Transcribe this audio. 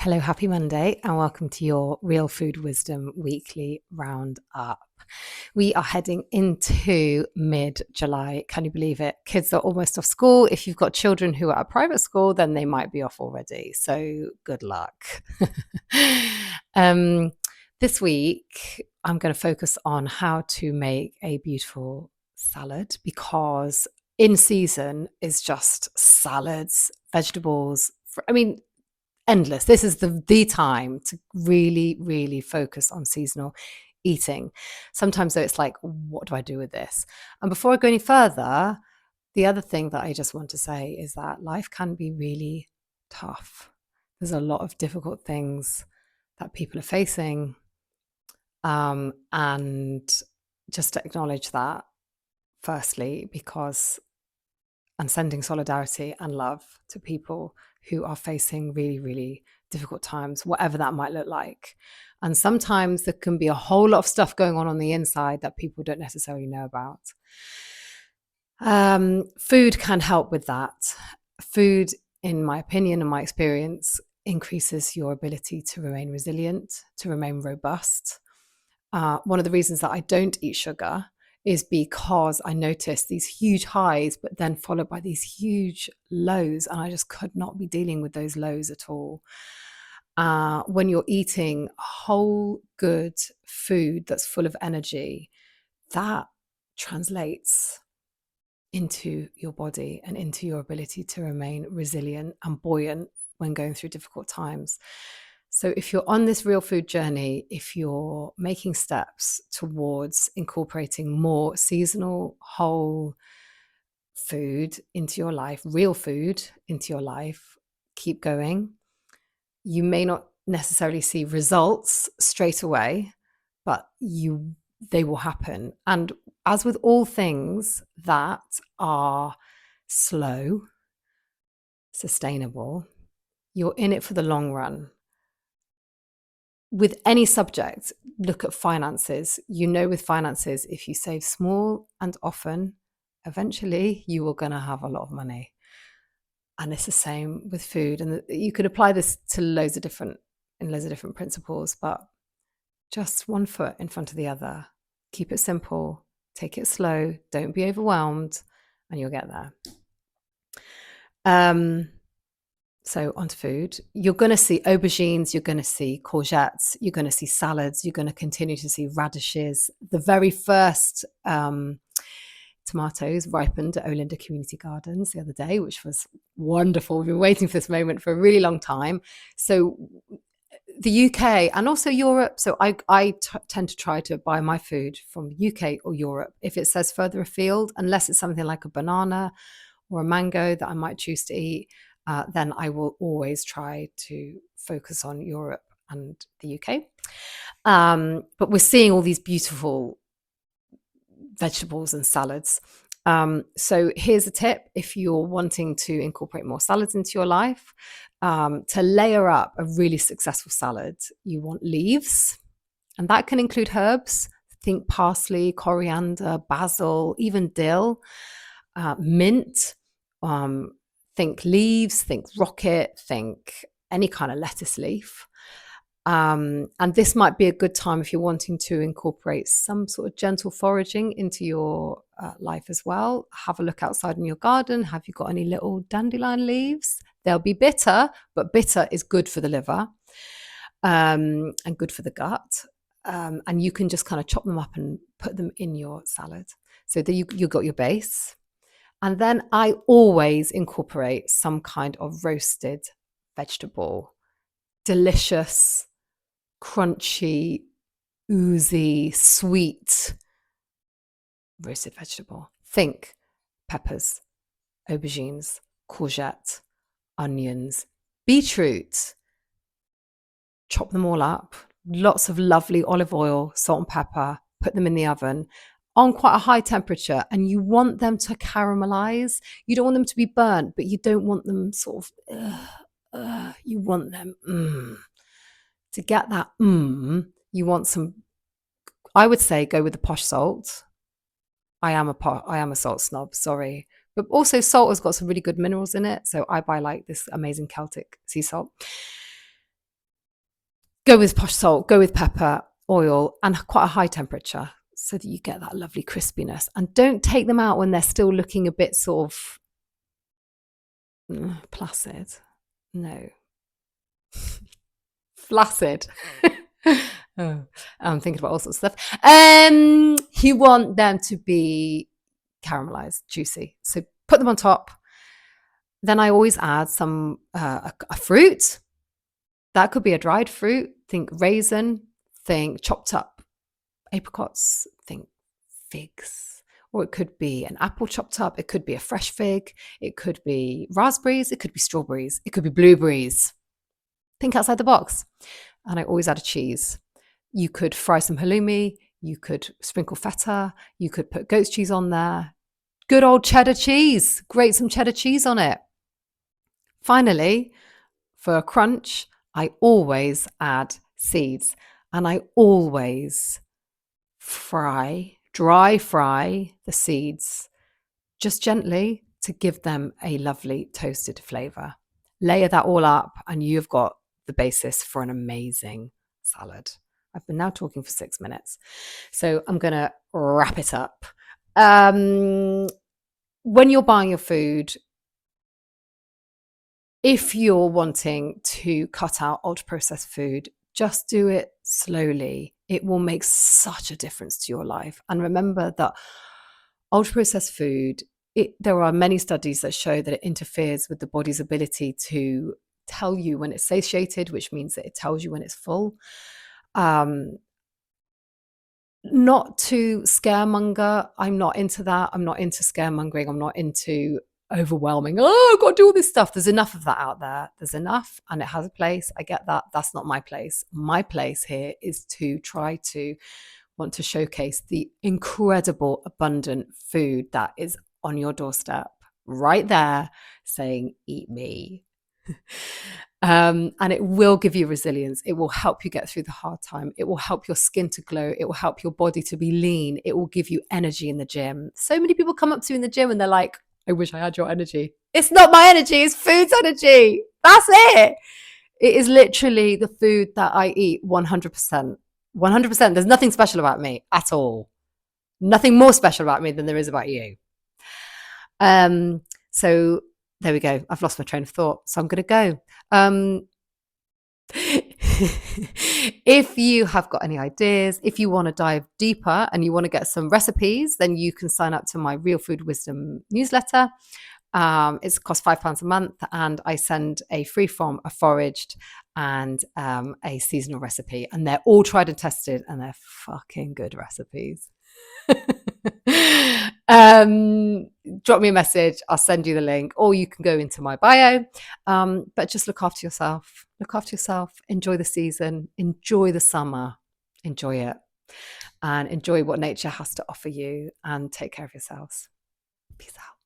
Hello, happy Monday, and welcome to your Real Food Wisdom weekly roundup. We are heading into mid-July. Can you believe it? Kids are almost off school. If you've got children who are at private school, then they might be off already. So good luck. um, this week, I'm going to focus on how to make a beautiful salad because in season is just salads, vegetables. Endless. This is the time to really, really focus on seasonal eating. Sometimes though, it's like, what do I do with this? And before I go any further, the other thing that I just want to say is that life can be really tough. There's a lot of difficult things that people are facing. And just to acknowledge that, firstly, because I'm sending solidarity and love to people who are facing really, really difficult times, whatever that might look like. And sometimes there can be a whole lot of stuff going on the inside that people don't necessarily know about. Food can help with that. Food, in my opinion and my experience, increases your ability to remain resilient, to remain robust. One of the reasons that I don't eat sugar is because I noticed these huge highs, but then followed by these huge lows. And I just could not be dealing with those lows at all. When you're eating whole, good food that's full of energy, that translates into your body and into your ability to remain resilient and buoyant when going through difficult times. So if you're on this real food journey, if you're making steps towards incorporating more seasonal whole food into your life, real food into your life, keep going. You may not necessarily see results straight away, but they will happen. And as with all things that are slow, sustainable, you're in it for the long run. With any subject, look at finances. With finances, if you save small and often, eventually you are going to have a lot of money. And it's the same with food. And you could apply this to loads of different principles, but just one foot in front of the other. Keep it simple, take it slow, don't be overwhelmed, and you'll get there. So onto food. You're going to see aubergines, you're going to see courgettes, you're going to see salads, you're going to continue to see radishes. The very first tomatoes ripened at Olinda Community Gardens the other day, which was wonderful. We've been waiting for this moment for a really long time. So the UK and also Europe. So I tend to try to buy my food from UK or Europe. If it says further afield, unless it's something like a banana or a mango that I might choose to eat, then I will always try to focus on Europe and the UK. But we're seeing all these beautiful vegetables and salads. So here's a tip if you're wanting to incorporate more salads into your life. To layer up a really successful salad, you want leaves, and that can include herbs. Think parsley, coriander, basil, even dill, mint. Think leaves, think rocket, think any kind of lettuce leaf. And this might be a good time if you're wanting to incorporate some sort of gentle foraging into your life as well. Have a look outside in your garden. Have you got any little dandelion leaves? They'll be bitter, but bitter is good for the liver and good for the gut. And you can just kind of chop them up and put them in your salad. So that you've got your base. And then I always incorporate some kind of roasted vegetable. Delicious, crunchy, oozy, sweet roasted vegetable. Think peppers, aubergines, courgette, onions, beetroot. Chop them all up. Lots of lovely olive oil, salt and pepper. Put them in the oven on quite a high temperature, and you want them to caramelize. You don't want them to be burnt, but you don't want them sort of, you want them to get that you want some, I would say go with the posh salt. I am a salt snob, sorry. But also salt has got some really good minerals in it. So I buy like this amazing Celtic sea salt. Go with posh salt, go with pepper, oil, and quite a high temperature so that you get that lovely crispiness. And don't take them out when they're still looking a bit sort of placid. No. Flaccid. Oh, I'm thinking about all sorts of stuff. You want them to be caramelized, juicy. So put them on top. Then I always add some a fruit. That could be a dried fruit. Think raisin. Think chopped up apricots. Think figs. Or it could be an apple chopped up. It could be a fresh fig. It could be raspberries. It could be strawberries. It could be blueberries. Think outside the box. And I always add a cheese. You could fry some halloumi. You could sprinkle feta. You could put goat's cheese on there. Good old cheddar cheese. Grate some cheddar cheese on it. Finally, for a crunch, I always add seeds. And I always dry fry the seeds just gently to give them a lovely toasted flavor. Layer that all up and you've got the basis for an amazing salad. I've been now talking for 6 minutes, so I'm going to wrap it up. When you're buying your food, if you're wanting to cut out ultra-processed food, just do it slowly. It will make such a difference to your life. And remember that ultra-processed food, there are many studies that show that it interferes with the body's ability to tell you when it's satiated, which means that it tells you when it's full. Not to scaremonger. I'm not into that. I'm not into scaremongering. I'm not into overwhelming. Oh, I've got to do all this stuff. There's enough of that out there. There's enough, and it has a place. I get that. That's not my place. My place here is to want to showcase the incredible, abundant food that is on your doorstep right there saying, eat me. And it will give you resilience. It will help you get through the hard time. It will help your skin to glow. It will help your body to be lean. It will give you energy in the gym. So many people come up to you in the gym and they're like, I wish I had your energy. It's not my energy. It's food's energy. That's it. It is literally the food that I eat 100%. 100%. There's nothing special about me at all. Nothing more special about me than there is about you. So there we go. I've lost my train of thought, so I'm going to go. If you have got any ideas, if you want to dive deeper and you want to get some recipes, then you can sign up to my Real Food Wisdom newsletter. It's cost £5 a month, and I send a free-from, a foraged, and a seasonal recipe, and they're all tried and tested, and they're fucking good recipes. Drop me a message. I'll send you the link, or you can go into my bio. But just look after yourself. Look after yourself. Enjoy the season. Enjoy the summer. Enjoy it, and enjoy what nature has to offer you. And take care of yourselves. Peace out.